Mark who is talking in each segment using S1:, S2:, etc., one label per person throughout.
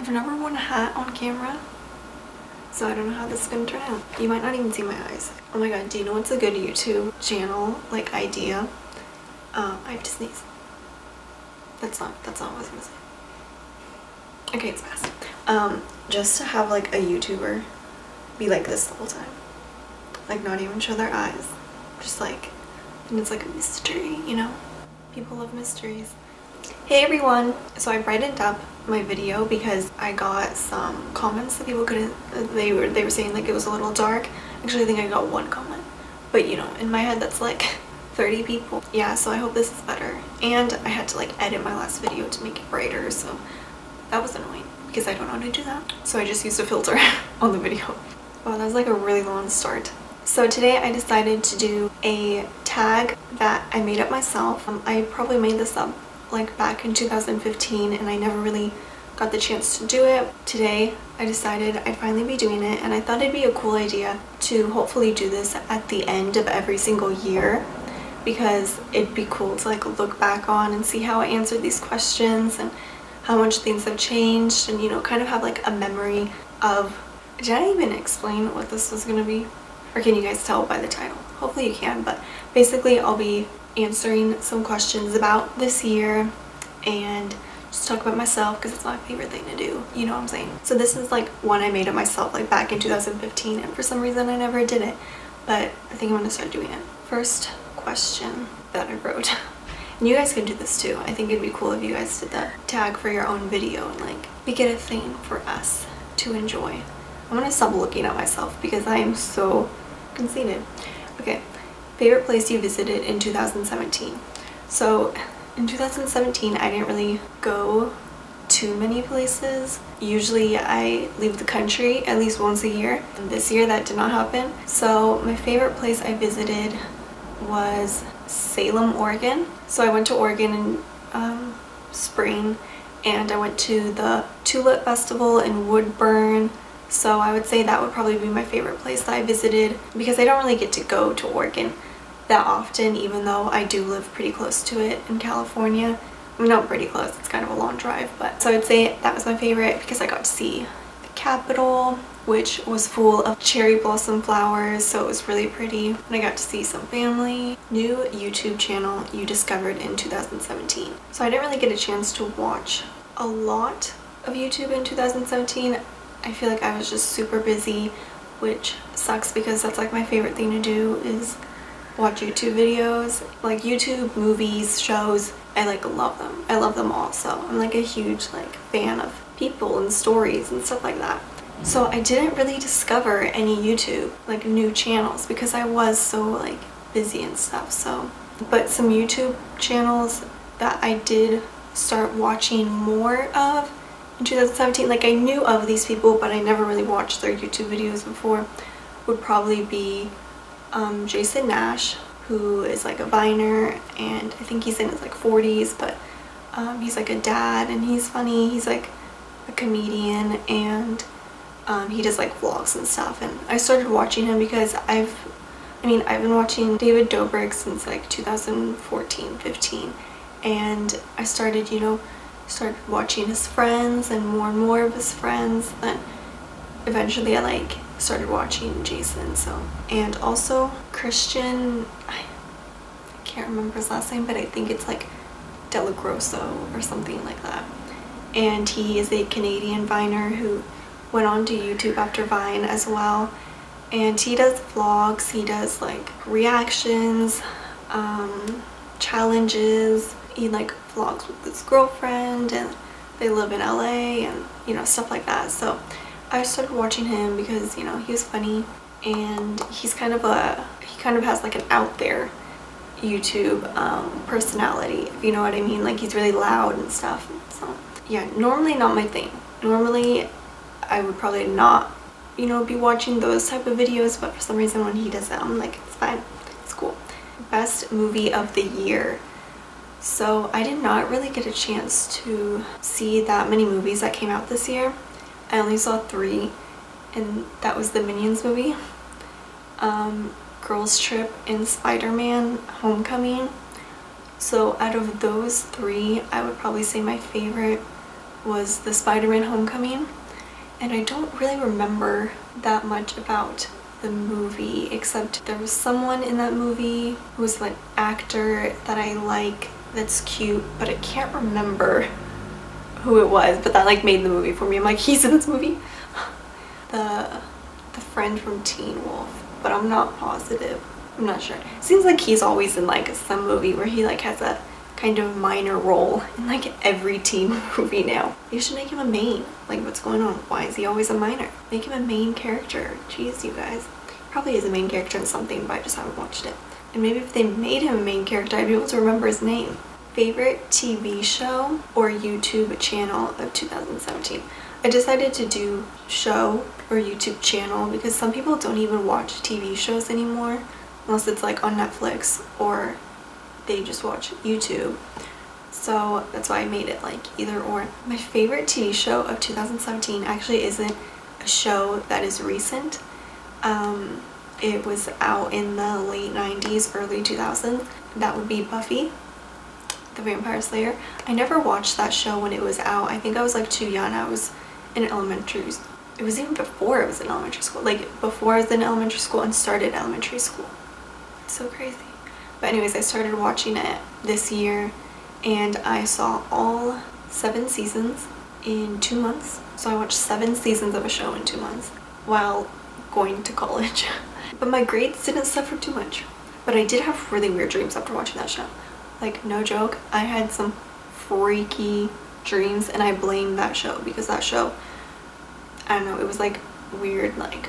S1: I've never worn a hat on camera, so I don't know how this is gonna turn out. You might not even see my eyes. Oh my god, do you know what's a good YouTube channel, like, idea? I have to sneeze. That's not what I was gonna say. Okay, it's past. Just to have, like, a YouTuber be like this the whole time. Like, not even show their eyes. Just like, and it's like a mystery, you know? People love mysteries. Hey everyone! So I brightened up my video because I got some comments that people couldn't, they were saying like it was a little dark. Actually, I think I got one comment. But you know, in my head that's like 30 people. Yeah, so I hope this is better. And I had to like edit my last video to make it brighter, so that was annoying because I don't know how to do that. So I just used a filter on the video. Wow, that was like a really long start. So today I decided to do a tag that I made up myself. I probably made this up like back in 2015 and I never really got the chance to do it. Today I decided I'd finally be doing it, and I thought it'd be a cool idea to hopefully do this at the end of every single year, because it'd be cool to like look back on and see how I answered these questions and how much things have changed, and you know, kind of have like a memory of... Did I even explain what this was gonna be? Or can you guys tell by the title? Hopefully you can, but basically I'll be answering some questions about this year and just talk about myself because it's my favorite thing to do, you know what I'm saying? So this is like one I made of myself like back in 2015, and for some reason I never did it, but I think I'm gonna start doing it. First question that I wrote, and you guys can do this too. I think it'd be cool if you guys did that tag for your own video and like make it a thing for us to enjoy. I'm gonna stop looking at myself because I am so conceited. Okay, favorite place you visited in 2017. So in 2017 I didn't really go too many places. Usually I leave the country at least once a year, and this year that did not happen. So my favorite place I visited was Salem, Oregon. So I went to Oregon in spring, and I went to the Tulip Festival in Woodburn. So I would say that would probably be my favorite place that I visited, because I don't really get to go to Oregon that often, even though I do live pretty close to it in California. I mean, not pretty close, it's kind of a long drive, but so I would say that was my favorite because I got to see the Capitol, which was full of cherry blossom flowers, so it was really pretty. And I got to see some family. New YouTube channel you discovered in 2017. So I didn't really get a chance to watch a lot of YouTube in 2017. I feel like I was just super busy, which sucks because that's like my favorite thing to do is watch YouTube videos. Like YouTube, movies, shows, I like love them. I love them all, so I'm like a huge like fan of people and stories and stuff like that. So I didn't really discover any YouTube like new channels because I was so like busy and stuff. So, but some YouTube channels that I did start watching more of in 2017, like I knew of these people but I never really watched their YouTube videos before, would probably be Jason Nash, who is like a Viner, and I think he's in his like 40s, but he's like a dad and he's funny. He's like a comedian, and he does like vlogs and stuff, and I started watching him because I've been watching David Dobrik since like 2014-15, and I started watching his friends and more of his friends. Then eventually I like started watching Jason. So, and also Christian, I can't remember his last name, but I think it's like Delagrosso or something like that, and he is a Canadian Viner who went on to YouTube after Vine as well, and he does vlogs, he does like reactions, challenges. He like vlogs with his girlfriend and they live in LA and you know, stuff like that. So I started watching him because, you know, he was funny, and he kind of has like an out there YouTube personality, if you know what I mean. Like he's really loud and stuff. So yeah, normally not my thing. Normally I would probably not, you know, be watching those type of videos, but for some reason when he does it, I'm like, it's fine, it's cool. Best movie of the year. So I did not really get a chance to see that many movies that came out this year. I only saw 3, and that was the Minions movie, Girls Trip, and Spider-Man Homecoming. So out of those 3, I would probably say my favorite was the Spider-Man Homecoming, and I don't really remember that much about the movie, except there was someone in that movie who was an actor that I like that's cute, but I can't remember who it was, but that like made the movie for me. I'm like, he's in this movie. The friend from Teen Wolf, but I'm not positive. I'm not sure. Seems like he's always in like some movie where he like has a kind of minor role in like every teen movie now. You should make him a main. Like, what's going on? Why is he always a minor? Make him a main character. Jeez, you guys. Probably is a main character in something, but I just haven't watched it. And maybe if they made him a main character, I'd be able to remember his name. Favorite TV show or YouTube channel of 2017? I decided to do show or YouTube channel because some people don't even watch TV shows anymore unless it's like on Netflix or they just watch YouTube. So that's why I made it like either or. My favorite TV show of 2017 actually isn't a show that is recent. It was out in the late 90s, early 2000s. That would be Buffy the Vampire Slayer. I never watched that show when it was out. I think I was like too young. I was in elementary. It was even before I was in elementary school. Like before I was in elementary school and started elementary school. It's so crazy. But anyways, I started watching it this year and I saw all 7 seasons in 2 months. So I watched 7 seasons of a show in 2 months while going to college. But my grades didn't suffer too much. But I did have really weird dreams after watching that show. Like, no joke, I had some freaky dreams and I blamed that show because that show, I don't know, it was like weird, like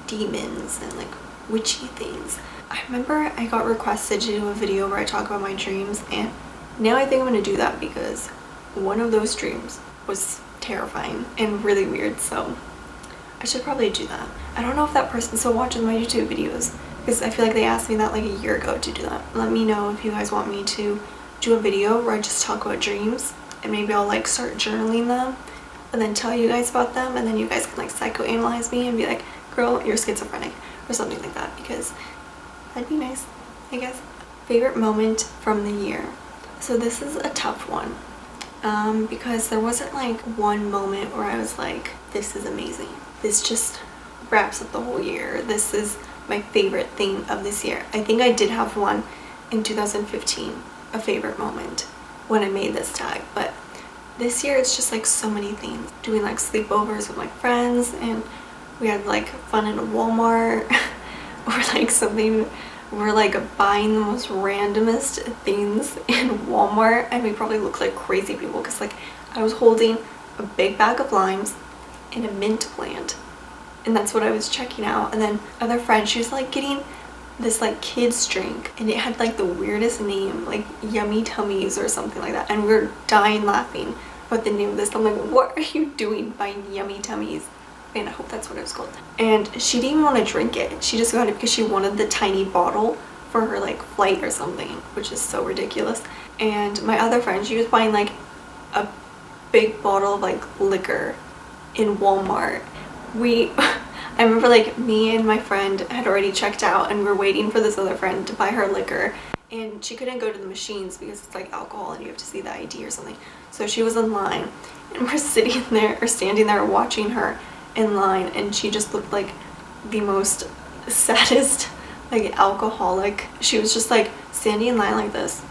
S1: demons and like witchy things. I remember I got requested to do a video where I talk about my dreams, and now I think I'm going to do that because one of those dreams was terrifying and really weird, so I should probably do that. I don't know if that person still watches my YouTube videos because I feel like they asked me that like a year ago to do that. Let me know if you guys want me to do a video where I just talk about dreams, and maybe I'll like start journaling them and then tell you guys about them, and then you guys can like psychoanalyze me and be like, girl, you're schizophrenic or something like that, because that'd be nice, I guess. Favorite moment from the year. So this is a tough one because there wasn't like one moment where I was like, this is amazing. This just wraps up the whole year. This is my favorite thing of this year. I think I did have one in 2015, a favorite moment when I made this tag, but this year it's just like so many things. Doing like sleepovers with my friends, and we had like fun in a Walmart or like something. We're like buying the most randomest things in Walmart, and we probably look like crazy people because like I was holding a big bag of limes and a mint plant, and that's what I was checking out. And then other friend, she was like getting this like kids drink, and it had like the weirdest name, like Yummy Tummies or something like that, and we were dying laughing about the name of this. I'm like, what are you doing buying Yummy Tummies? And I hope that's what it was called. And she didn't even want to drink it. She just got it because she wanted the tiny bottle for her like flight or something, which is so ridiculous. And my other friend, she was buying like a big bottle of like liquor in Walmart. I remember like me and my friend had already checked out and we're waiting for this other friend to buy her liquor, and she couldn't go to the machines because it's like alcohol and you have to see the ID or something. So she was in line, and we're sitting there or standing there watching her in line, and she just looked like the most saddest like alcoholic. She was just like standing in line like this,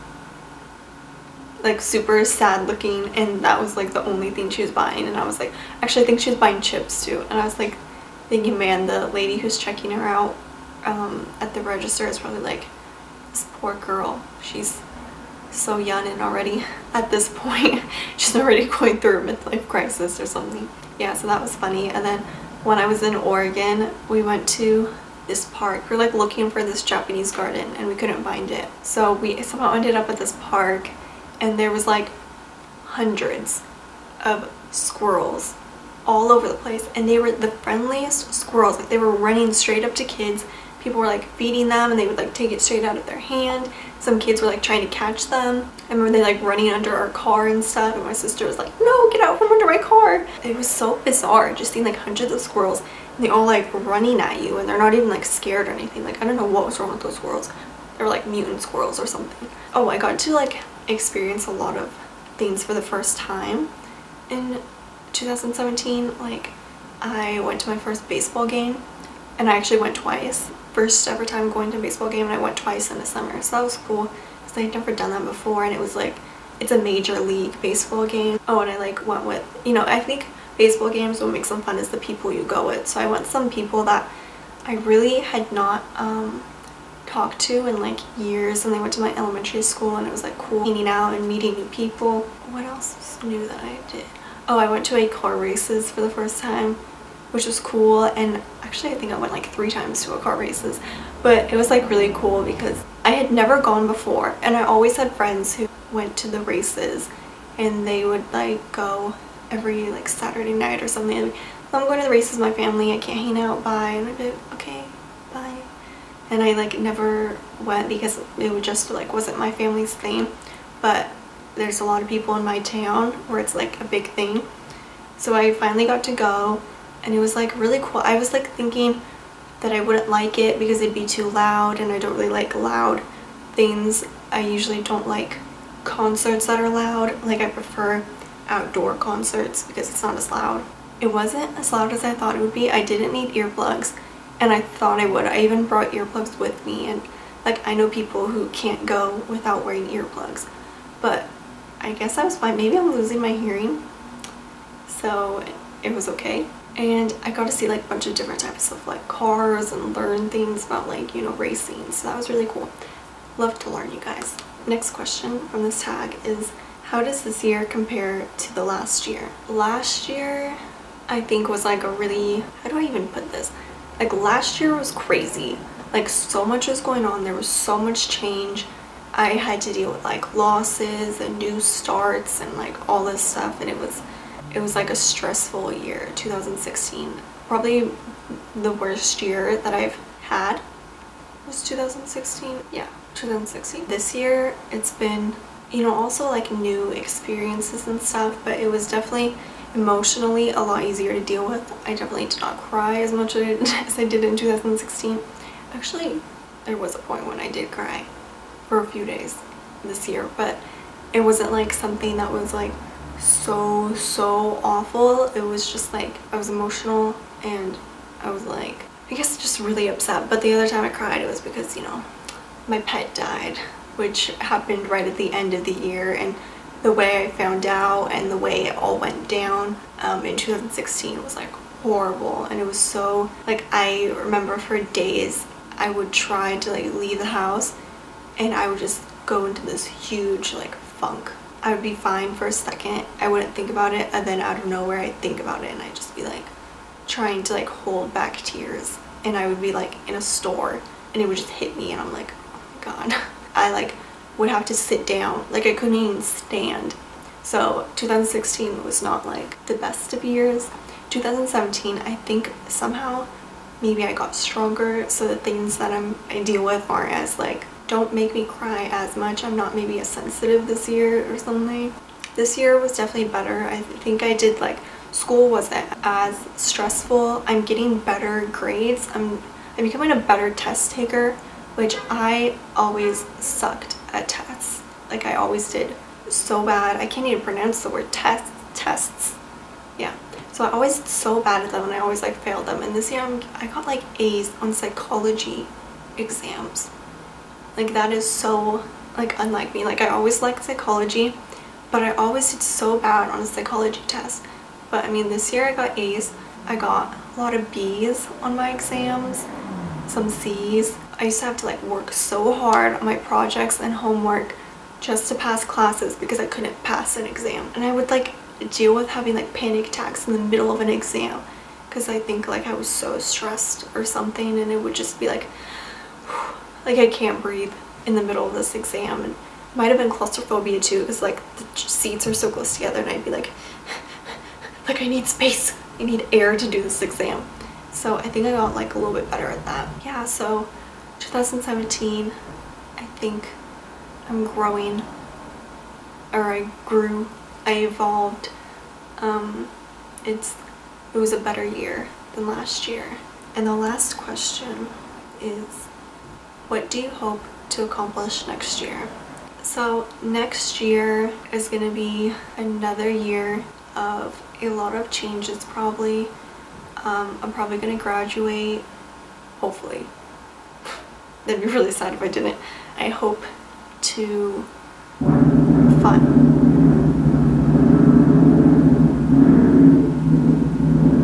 S1: like super sad looking, and that was like the only thing she was buying. And I was like, actually I think she was buying chips too, and I was like thinking, man, the lady who's checking her out at the register is probably like, this poor girl, she's so young and already at this point she's already going through a midlife crisis or something. Yeah, so that was funny. And then when I was in Oregon, we went to this park. We're like looking for this Japanese garden and we couldn't find it, so we somehow ended up at this park, and there was like hundreds of squirrels all over the place, and they were the friendliest squirrels. Like, they were running straight up to kids. People were like feeding them and they would like take it straight out of their hand. Some kids were like trying to catch them. I remember they like running under our car and stuff, and my sister was like, no, get out from under my car. It was so bizarre just seeing like hundreds of squirrels, and they all like running at you, and they're not even like scared or anything. Like, I don't know what was wrong with those squirrels. They were like mutant squirrels or something. Oh, I got to like experience a lot of things for the first time, in 2017. Like, I went to my first baseball game, and I actually went twice. First ever time going to a baseball game, and I went twice in the summer, so that was cool because I had never done that before, and it was like, it's a major league baseball game. Oh, and I like went with, you know, I think baseball games, what makes them fun is the people you go with. So I went with some people that I really had not talked to in like years, and they went to my elementary school, and it was like cool hanging out and meeting new people. What else was new that I did? Oh, I went to a car races for the first time, which was cool. And actually I think I went like 3 times to a car races, but it was like really cool because I had never gone before, and I always had friends who went to the races, and they would like go every like Saturday night or something. Like, I'm going to the races with my family, I can't hang out, bye. And I'd be like, okay, bye. And I like never went because it would just like wasn't my family's thing. But there's a lot of people in my town where it's like a big thing, so I finally got to go, and it was like really cool. I was like thinking that I wouldn't like it because it'd be too loud, and I don't really like loud things. I usually don't like concerts that are loud. Like, I prefer outdoor concerts because it's not as loud. It wasn't as loud as I thought it would be. I didn't need earplugs, and I thought I would. I even brought earplugs with me, and like, I know people who can't go without wearing earplugs, but I guess I was fine. Maybe I'm losing my hearing, so it was okay. And I got to see like a bunch of different types of like cars and learn things about like, you know, racing, so that was really cool. Love to learn, you guys. Next question from this tag is, how does this year compare to the last year? Last year I think was like a really, how do I even put this? Like, last year was crazy. Like, so much was going on. There was so much change. I had to deal with like losses and new starts and like all this stuff, and it was like a stressful year. 2016, probably the worst year that I've had was 2016. Yeah, 2016. This year it's been, you know, also like new experiences and stuff, but it was definitely emotionally a lot easier to deal with. I definitely did not cry as much as I did in 2016. Actually, there was a point when I did cry for a few days this year, but it wasn't like something that was like so awful. It was just like I was emotional, and I was like, I guess just really upset. But the other time I cried, it was because, you know, my pet died, which happened right at the end of the year, and the way I found out and the way it all went down in 2016 was like horrible. And it was so like, I remember for days I would try to like leave the house, and I would just go into this huge like funk. I would be fine for a second, I wouldn't think about it, and then out of nowhere I'd think about it, and I'd just be like trying to like hold back tears. And I would be like in a store, and it would just hit me, and I'm like, oh my god. I like would have to sit down, like I couldn't even stand. So 2016 was not like the best of years. 2017, I think somehow maybe I got stronger, so the things that I deal with aren't as like, don't make me cry as much. I'm not maybe as sensitive this year or something. This year was definitely better. I think I did like, school wasn't as stressful. I'm getting better grades. I'm becoming a better test taker, which I always sucked at tests. Like, I always did so bad. I can't even pronounce the word tests. Yeah. So I always did so bad at them, and I always like failed them. And this year I got like A's on psychology exams. Like, that is so like unlike me. Like, I always liked psychology, but I always did so bad on a psychology test. But I mean, this year I got A's. I got a lot of B's on my exams, some C's. I used to have to like work so hard on my projects and homework just to pass classes because I couldn't pass an exam. And I would like deal with having like panic attacks in the middle of an exam because I think like I was so stressed or something, and it would just be like I can't breathe in the middle of this exam. And it might have been claustrophobia too, because like the seats are so close together, and I'd be like I need space, I need air to do this exam. So I think I got like a little bit better at that. Yeah, so 2017, I think I'm growing, or I grew, I evolved. It was a better year than last year. And the last question is, what do you hope to accomplish next year? So next year is going to be another year of a lot of changes probably. I'm probably gonna graduate, hopefully. That'd be really sad if I didn't. I hope to find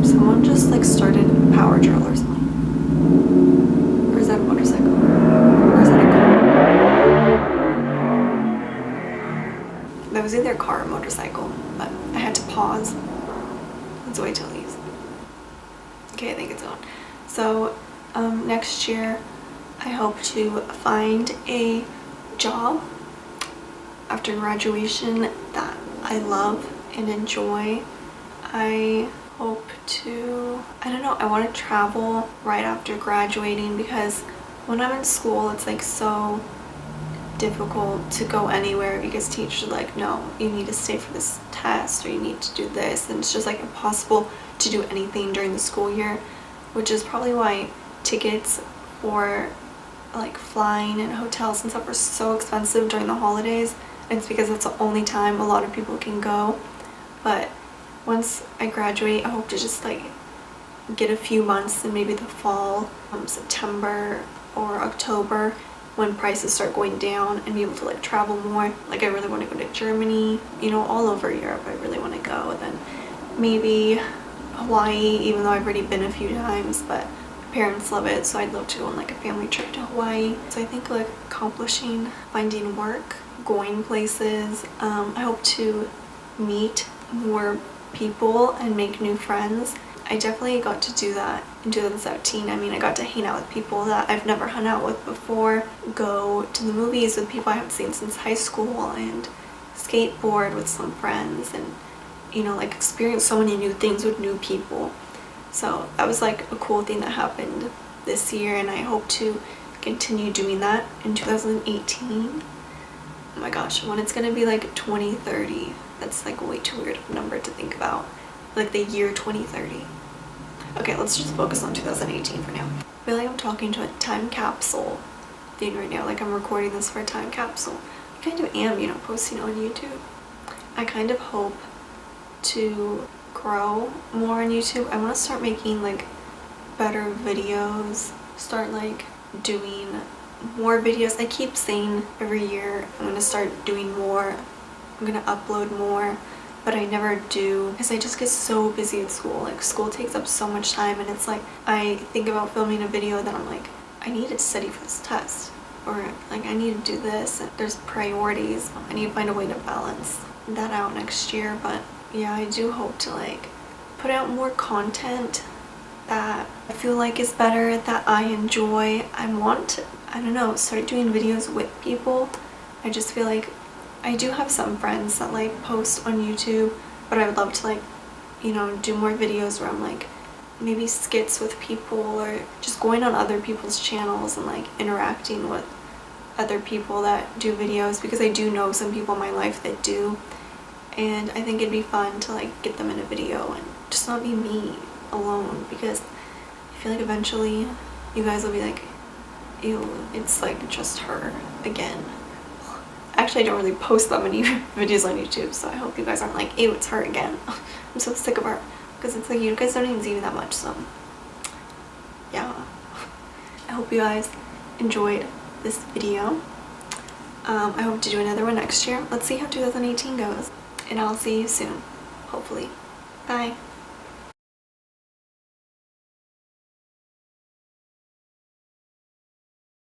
S1: someone just like started a power drill or something. Or is that a motorcycle? Or is that a car? That was either a car or a motorcycle, but I had to pause. Let's wait till it leaves. Okay, I think it's on. So next year I hope to find a job after graduation that I love and enjoy. I hope to, I don't know, I want to travel right after graduating, because when I'm in school it's like so difficult to go anywhere because teachers are like, no, you need to stay for this test or you need to do this, and it's just like impossible to do anything during the school year, which is probably why tickets for like flying and hotels and stuff are so expensive during the holidays. It's because that's the only time a lot of people can go. But once I graduate, I hope to just like get a few months in maybe the fall, September or October, when prices start going down, and be able to like travel more. Like I really want to go to Germany, you know, all over Europe I really want to go. Then maybe Hawaii, even though I've already been a few times, but my parents love it, so I'd love to go on like a family trip to Hawaii. So I think like accomplishing, finding work, going places. I hope to meet more people and make new friends. I definitely got to do that in 2017. I mean, I got to hang out with people that I've never hung out with before, go to the movies with people I haven't seen since high school, and skateboard with some friends, and you know, like experience so many new things with new people. So that was like a cool thing that happened this year, and I hope to continue doing that in 2018. Oh my gosh, when it's gonna be like 2030, that's like way too weird of a number to think about. Like the year 2030. Okay, let's just focus on 2018 for now. I feel like I'm talking to a time capsule thing right now, like I'm recording this for a time capsule. I kind of am, you know, posting on YouTube. I kind of hope to grow more on YouTube. I want to start making like better videos, start like doing more videos. I keep saying every year I'm going to start doing more, I'm going to upload more, but I never do because I just get so busy at school. Like school takes up so much time, and it's like I think about filming a video, then I'm like, I need to study for this test, or like I need to do this, and there's priorities. I need to find a way to balance that out next year. But yeah, I do hope to like put out more content that I feel like is better, that I enjoy. I want to, I don't know, start doing videos with people. I just feel like I do have some friends that like post on YouTube, but I would love to like, you know, do more videos where I'm like maybe skits with people, or just going on other people's channels and like interacting with other people that do videos, because I do know some people in my life that do, and I think it'd be fun to like get them in a video and just not be me alone, because I feel like eventually you guys will be like, ew, it's like just her again. Actually, I don't really post that many videos on YouTube, so I hope you guys aren't like, ew, it's her again. I'm so sick of her, because it's like you guys don't even see me that much, so yeah. I hope you guys enjoyed this video. I hope to do another one next year. Let's see how 2018 goes, and I'll see you soon, hopefully. Bye.